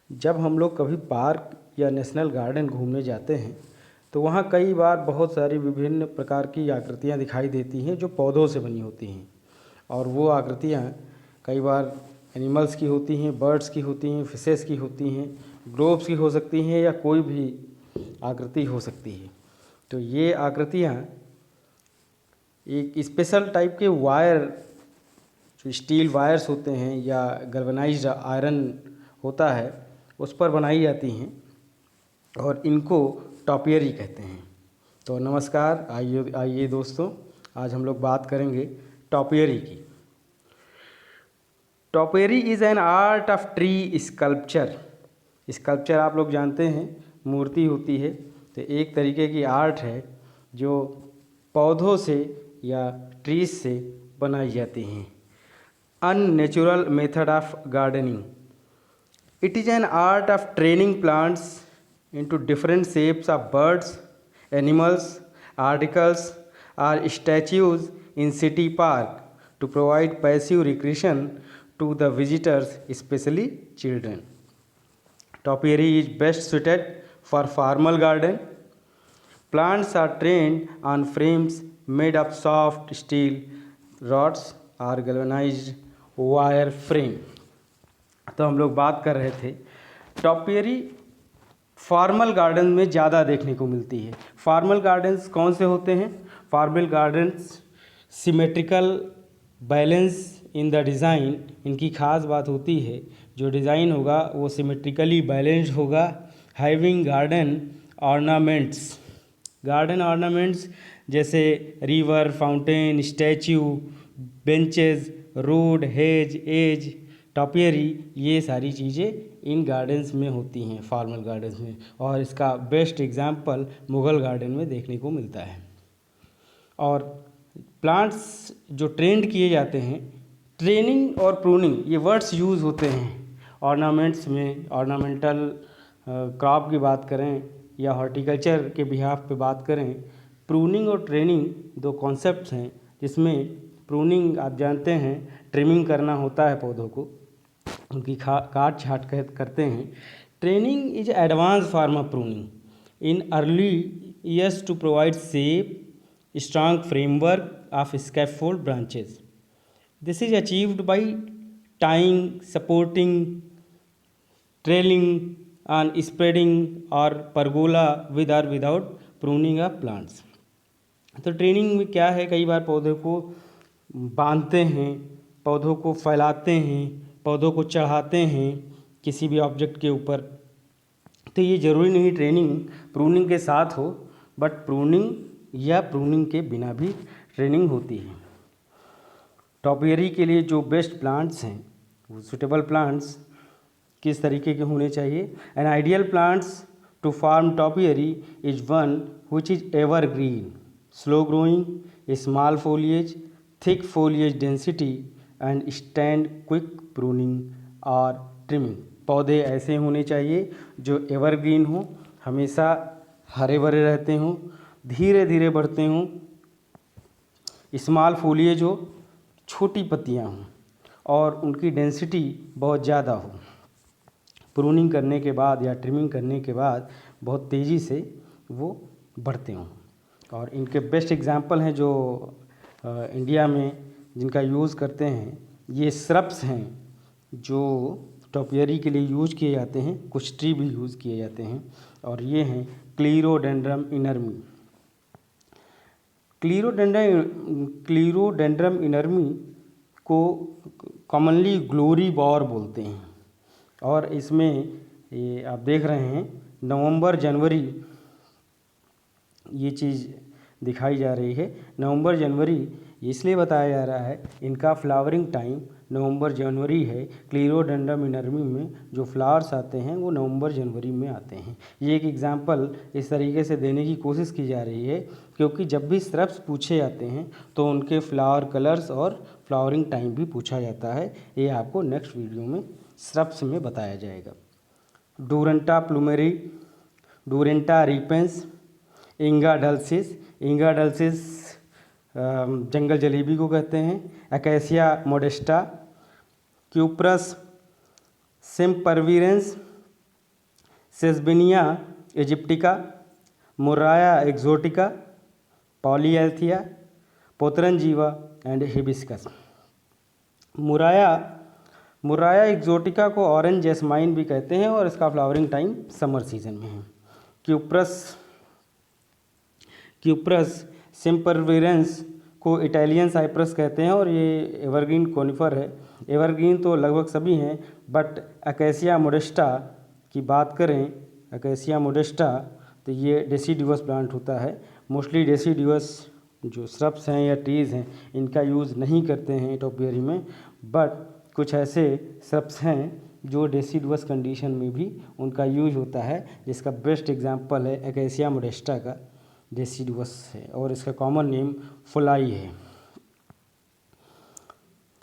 जब हम लोग कभी पार्क या नेशनल गार्डन घूमने जाते हैं तो वहाँ कई बार बहुत सारी विभिन्न प्रकार की आकृतियाँ दिखाई देती हैं जो पौधों से बनी होती हैं। और वो आकृतियाँ कई बार एनिमल्स की होती हैं, बर्ड्स की होती हैं, फिशेस की होती हैं, ग्लोब्स की हो सकती हैं या कोई भी आकृति हो सकती है। तो ये आकृतियाँ एक स्पेशल टाइप के वायर, जो स्टील वायर्स होते हैं या गैल्वेनाइज्ड आयरन होता है, उस पर बनाई जाती हैं और इनको टॉपियरी कहते हैं। तो नमस्कार, आइए दोस्तों, आज हम लोग बात करेंगे टॉपियरी की। Topiary is an art of tree sculpture. Sculpture आप लोग जानते हैं, मूर्ति होती है। तो एक तरीके की आर्ट है जो पौधों से या ट्रीज से बनाई जाती हैं। Unnatural method of gardening. It is an art of training plants into different shapes of birds, animals, articles, or statues in city park to provide passive recreation to the visitors, especially children. Topiary is best suited for formal garden. Plants are trained on frames made of soft steel rods or galvanized wire frame. तो हम लोग बात कर रहे थे टॉपियरी formal garden में ज़्यादा देखने को मिलती है। फॉर्मल गार्डन्स कौन से होते हैं? Formal gardens symmetrical balance in the design, इनकी खास बात होती है जो डिज़ाइन होगा वो सिमेट्रिकली बैलेंस्ड होगा। Having garden ornaments, garden ornaments जैसे river, fountain, statue, benches, road, hedge, edge, topiary, ये सारी चीज़ें इन गार्डन्स में होती हैं, फॉर्मल गार्डन्स में। और इसका बेस्ट एग्जांपल मुगल गार्डन में देखने को मिलता है। और प्लांट्स जो ट्रेंड किए जाते हैं, ट्रेनिंग और प्रूनिंग ये वर्ड्स यूज़ होते हैं ऑर्नामेंट्स में। ऑर्नामेंटल क्रॉप की बात करें या हॉर्टिकल्चर के बिहाफ पे बात करें, प्रूनिंग और ट्रेनिंग दो कॉन्सेप्ट्स हैं, जिसमें प्रूनिंग आप जानते हैं ट्रिमिंग करना होता है पौधों को, उनकी काट छाट करते हैं। Training is advance form of pruning in early years to provide safe strong framework of scaffold branches. This is achieved by tying, supporting, trailing on spreading और परगोला विद और विदाउट प्रूनिंग ऑफ प्लांट्स। तो training में क्या है, कई बार पौधे को बांधते हैं, पौधों को फैलाते हैं, पौधों को चढ़ाते हैं किसी भी ऑब्जेक्ट के ऊपर। तो ये ज़रूरी नहीं ट्रेनिंग प्रूनिंग के साथ हो, बट प्रूनिंग या प्रूनिंग के बिना भी ट्रेनिंग होती है। टॉपियरी के लिए जो बेस्ट प्लांट्स हैं, वो सुटेबल प्लांट्स किस तरीके के होने चाहिए? An ideal plants to form topiary is one which is evergreen, slow growing, small foliage, thick foliage density and stand quick pruning और ट्रिमिंग। पौधे ऐसे होने चाहिए जो एवरग्रीन हो, हमेशा हरे भरे रहते हों, धीरे धीरे बढ़ते हों, स्मॉल फोलिएज हो, छोटी पत्तियां हों और उनकी डेंसिटी बहुत ज़्यादा हो। प्रूनिंग करने के बाद या ट्रिमिंग करने के बाद बहुत तेज़ी से वो बढ़ते हों। और इनके बेस्ट एग्जांपल हैं जो इंडिया में जिनका यूज़ करते हैं, ये श्रब्स हैं जो टॉपियरी के लिए यूज किए जाते हैं। कुछ ट्री भी यूज़ किए जाते हैं और ये हैं क्लीरोडेंड्रम इनर्मी। क्लीरोडेंड्रम इनर्मी को कॉमनली ग्लोरी बॉर बोलते हैं। और इसमें ये आप देख रहे हैं नवंबर जनवरी ये चीज़ दिखाई जा रही है। नवंबर जनवरी इसलिए बताया जा रहा है, इनका फ्लावरिंग टाइम नवंबर जनवरी है। क्लीरोडेंड्रम इनर्मी में जो फ्लावर्स आते हैं वो नवंबर जनवरी में आते हैं। ये एक एग्जांपल इस तरीके से देने की कोशिश की जा रही है, क्योंकि जब भी श्रब्स पूछे जाते हैं तो उनके फ्लावर कलर्स और फ्लावरिंग टाइम भी पूछा जाता है। ये आपको नेक्स्ट वीडियो में श्रब्स में बताया जाएगा। डोरंटा प्लूमेरी, डोरेंटा रिपेंस, इंगा डल्सिस जंगल जलेबी को कहते हैं, Acacia modesta, Cupressus sempervirens, Sesbania aegyptiaca, Murraya exotica, Polyalthia, Putranjiva and hibiscus. Murraya exotica को ऑरेंज जैस्माइन भी कहते हैं और इसका फ्लावरिंग टाइम समर सीजन में है। क्यूप्रस सिम्परविरेंस को इटालियन साइप्रस कहते हैं और ये एवरग्रीन कोनिफर है। एवरग्रीन तो लगभग सभी हैं, बट अकेसिया मोडेस्टा की बात करें, अकेसिया मोडेस्टा, तो ये डेसिडुअस प्लांट होता है। मोस्टली डेसिडुअस जो श्रब्स हैं या ट्रीज़ हैं इनका यूज़ नहीं करते हैं टोपियरी में, बट कुछ ऐसे श्रब्स हैं जो डेसिडुअस कंडीशन में भी उनका यूज होता है, जिसका बेस्ट एग्जांपल है अकेसिया मोडेस्टा का, डेसिडुअस है और इसका कॉमन नेम फुलाई है।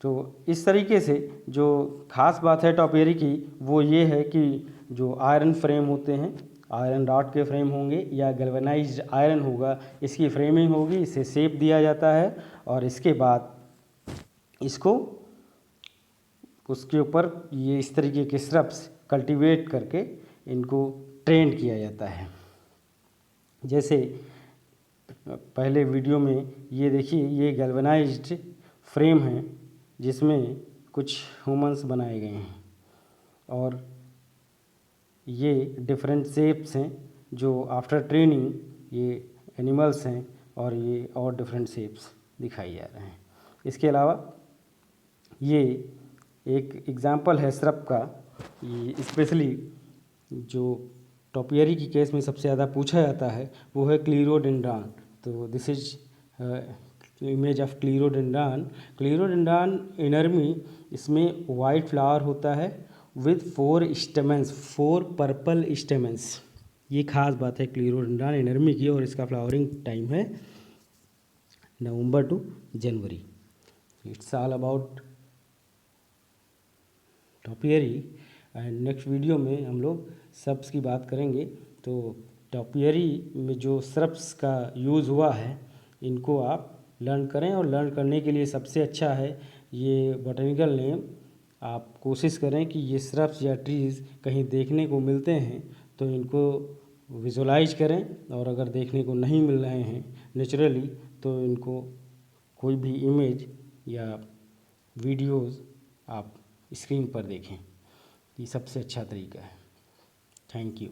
तो इस तरीके से जो ख़ास बात है टॉपियरी की वो ये है कि जो आयरन फ्रेम होते हैं, आयरन रॉड के फ्रेम होंगे या गैल्वेनाइज्ड आयरन होगा, इसकी फ्रेमिंग होगी, इसे शेप दिया जाता है और इसके बाद इसको उसके ऊपर ये इस तरीके के श्रब्स कल्टीवेट करके इनको ट्रेंड किया जाता है। जैसे पहले वीडियो में ये देखिए, ये गैल्वेनाइज्ड फ्रेम है जिसमें कुछ ह्यूमन्स बनाए गए हैं और ये डिफरेंट शेप्स हैं जो आफ्टर ट्रेनिंग ये एनिमल्स हैं और ये और डिफरेंट शेप्स दिखाई जा रहे हैं। इसके अलावा ये एक एग्जांपल है श्रब का, ये स्पेशली जो टोपियरी की केस में सबसे ज़्यादा पूछा जाता है वो है क्लीरोडेंड्रॉन। तो दिस इज इमेज ऑफ क्लीरोडेंड्रॉन इनर्मी। इसमें वाइट फ्लावर होता है विद 4 स्टेमेंस, 4 पर्पल स्टेमेंस। ये खास बात है क्लीरोडेंड्रॉन इनर्मी की और इसका फ्लावरिंग टाइम है November to January. It's all about topiary and next video में हम लोग श्रब्स की बात करेंगे। तो टोपियरी में जो श्रब्स का यूज़ हुआ है इनको आप लर्न करें और लर्न करने के लिए सबसे अच्छा है ये बॉटनिकल नेम। आप कोशिश करें कि ये श्रब्स या ट्रीज़ कहीं देखने को मिलते हैं तो इनको विजुलाइज करें और अगर देखने को नहीं मिल रहे हैं नेचुरली तो इनको कोई भी इमेज या वीडियोज़ आप स्क्रीन पर देखें। ये सबसे अच्छा तरीका है। Thank you.